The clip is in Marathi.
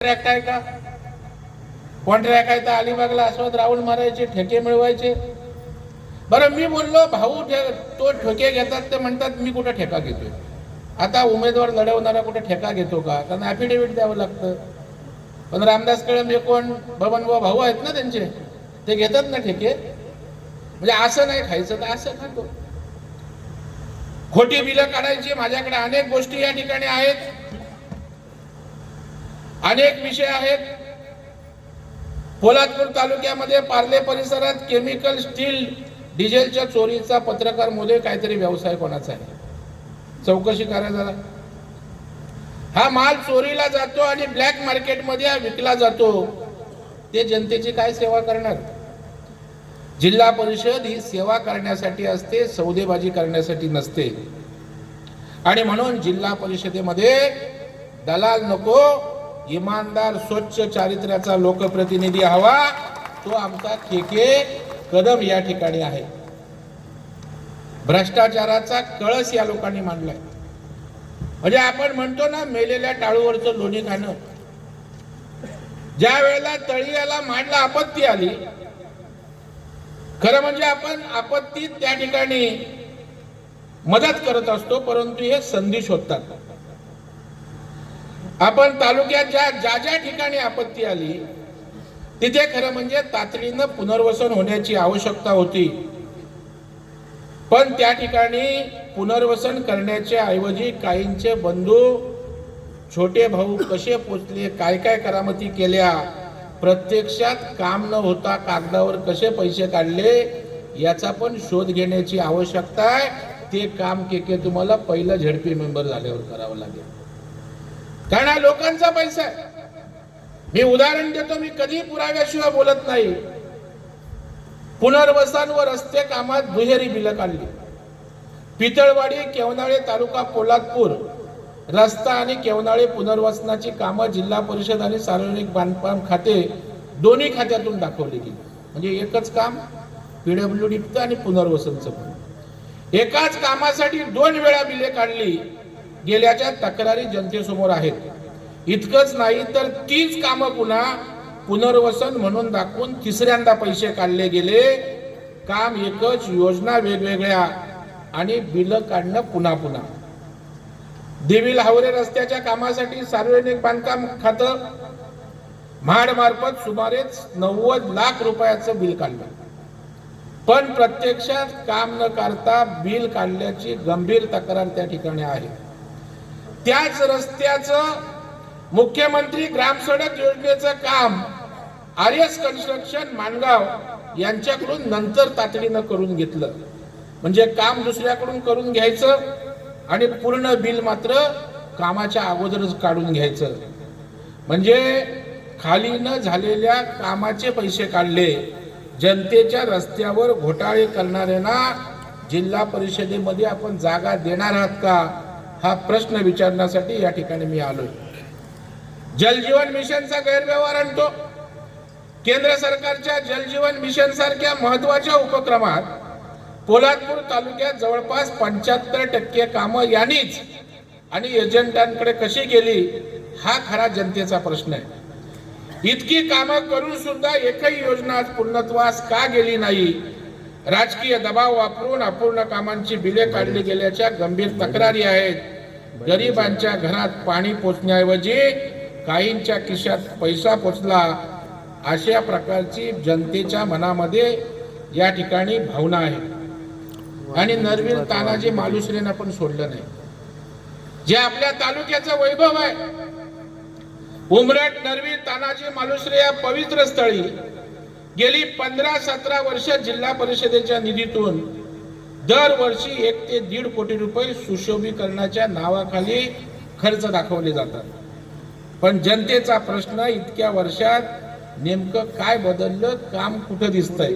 कॉन्ट्रॅक्ट आहे का? कॉन्ट्रॅक्ट आहे तर अलिबागला अस्वत राहुल मारायचे, ठेके मिळवायचे. बरं मी बोललो भाऊ तो ठेके घेतात ते म्हणतात मी कुठं ठेका घेतोय. आता उमेदवार लढवणारा कुठे ठेका घेतो का? कारण ॲफिडेव्हिट द्यावं लागतं. पण रामदास कळम हे कोण बबनबुवा भाऊ आहेत ना त्यांचे, ते घेतात ना ठेके. म्हणजे असं नाही खायचं तर असं खातो. खोटी बिलं काढायची. माझ्याकडे अनेक गोष्टी या ठिकाणी आहेत, अनेक विषय आहेत. पोलादपूर तालुक्यामध्ये पार्ले परिसरात केमिकल स्टील डिझेलच्या चोरीचा पत्रकार मध्ये काहीतरी व्यवसाय कोणाचा आहे, चौकशी करा जरा. हा माल चोरीला जातो आणि ब्लॅक मार्केट मध्ये विकला जातो. ते जनतेची काय सेवा करणार? जिल्हा परिषद ही सेवा करण्यासाठी असते, सौदेबाजी करण्यासाठी नसते. आणि म्हणून जिल्हा परिषदेमध्ये दलाल नको, इमानदार स्वच्छ चारित्र्याचा लोकप्रतिनिधी हवा. तो आमचा केके कदम या ठिकाणी आहे. भ्रष्टाचाराचा कळस या लोकांनी मांडलाय. म्हणजे आपण म्हणतो ना मेलेल्या टाळूवरचं लोणी खाणं. ज्या वेळेला तळियाला मांडला आपत्ती आली, खरं म्हणजे आपण आपत्तीत त्या ठिकाणी मदत करत असतो, परंतु हे संधी शोधतात. आपण तालुक्यात ज्या ठिकाणी आपत्ती आली तिथे खरं म्हणजे तातडीनं पुनर्वसन होण्याची आवश्यकता होती. पण त्या ठिकाणी पुनर्वसन करण्याच्या ऐवजी काहींचे बंधू छोटे भाऊ कसे पोचले, काय काय करामती केल्या, प्रत्यक्षात काम न होता कागदावर कसे पैसे काढले याचा पण शोध घेण्याची आवश्यकता आहे. ते काम केके तुम्हाला पहिलं झेडपी मेंबर झाल्यावर करावं लागेल, कारण हा लोकांचा पैसा आहे. मी उदाहरण देतो, मी कधी पुराव्याशिवाय बोलत नाही. पुनर्वसन व रस्ते कामात दुहेरी बिलं काढली. पितळवाडी केवनाळे तालुका पोलादपूर रस्ता आणि केवनाळे पुनर्वसनाची कामं जिल्हा परिषद आणि सार्वजनिक बांधकाम खाते दोन्ही खात्यातून दाखवली गेली. म्हणजे एकच काम पीडब्ल्यूडीचं आणि पुनर्वसनचं पण एकाच कामासाठी 2 वेळा बिले काढली गेल्याच्या तक्रारी जनतेसमोर आहेत. इतकंच नाही तर 30 कामं पुन्हा पुनर्वसन म्हणून दाखवून तिसऱ्यांदा पैसे काढले गेले. काम एकच, योजना वेगवेगळ्या आणि बिलं काढणं पुन्हा पुन्हा. देवील हावरे रस्त्याच्या कामासाठी सार्वजनिक बांधकाम खातं म्हाड मार्फत सुमारे 90 लाख रुपयाचं बिल काढलं, पण प्रत्यक्षात काम न करता बिल काढल्याची गंभीर तक्रार त्या ठिकाणी आहे. त्याच रस्त्याचं मुख्यमंत्री ग्रामसडक योजनेचं काम आर्यस कन्स्ट्रक्शन माणगाव यांच्याकडून नंतर तातडीनं करून घेतलं. म्हणजे काम दुसऱ्याकडून करून घ्यायचं आणि पूर्ण बिल मात्र कामाच्या अगोदरच काढून घ्यायचं. म्हणजे खाली न झालेल्या कामाचे पैसे काढले. जनतेच्या रस्त्यावर घोटाळे करणाऱ्यांना जिल्हा परिषदेमध्ये आपण जागा देणार आहात का, हा प्रश्न विचारण्यासाठी या ठिकाणी मी आलोय. जलजीवन मिशनचा गैरव्यवहार आणतो. केंद्र सरकारच्या जलजीवन मिशन सारख्या महत्वाच्या उपक्रमात पोलादपूर तालुक्यात जवळपास 75% कामं यांनीच आणि एजंटांकडे कशी गेली, हा खरा जनतेचा प्रश्न आहे. इतकी कामं करून सुद्धा एकही योजना आज पूर्णत्वास का गेली नाही? राजकीय दबाव वापरून अपूर्ण कामांची बिले काढली गेल्याच्या गंभीर तक्रारी आहेत. गरिबांच्या घरात पाणी पोचण्याऐवजी काहींच्या खिशात पैसा पोचला, अशा प्रकारची जनतेच्या मनामध्ये या ठिकाणी भावना आहे. आणि नरवीर तानाजी मालुसरेंना पण सोडलं नाही. जे आपल्या तालुक्याचं वैभव आहे, उमरठ नरवीर तानाजी मालुसरे या पवित्र स्थळी गेली 15-17 वर्ष जिल्हा परिषदेच्या निधीतून दरवर्षी 1 ते 1.5 कोटी रुपये सुशोभीकरणाच्या नावाखाली खर्च दाखवले जातात. पण जनतेचा प्रश्न इतक्या वर्षात नेमकं काय बदललं, काम कुठं दिसतंय?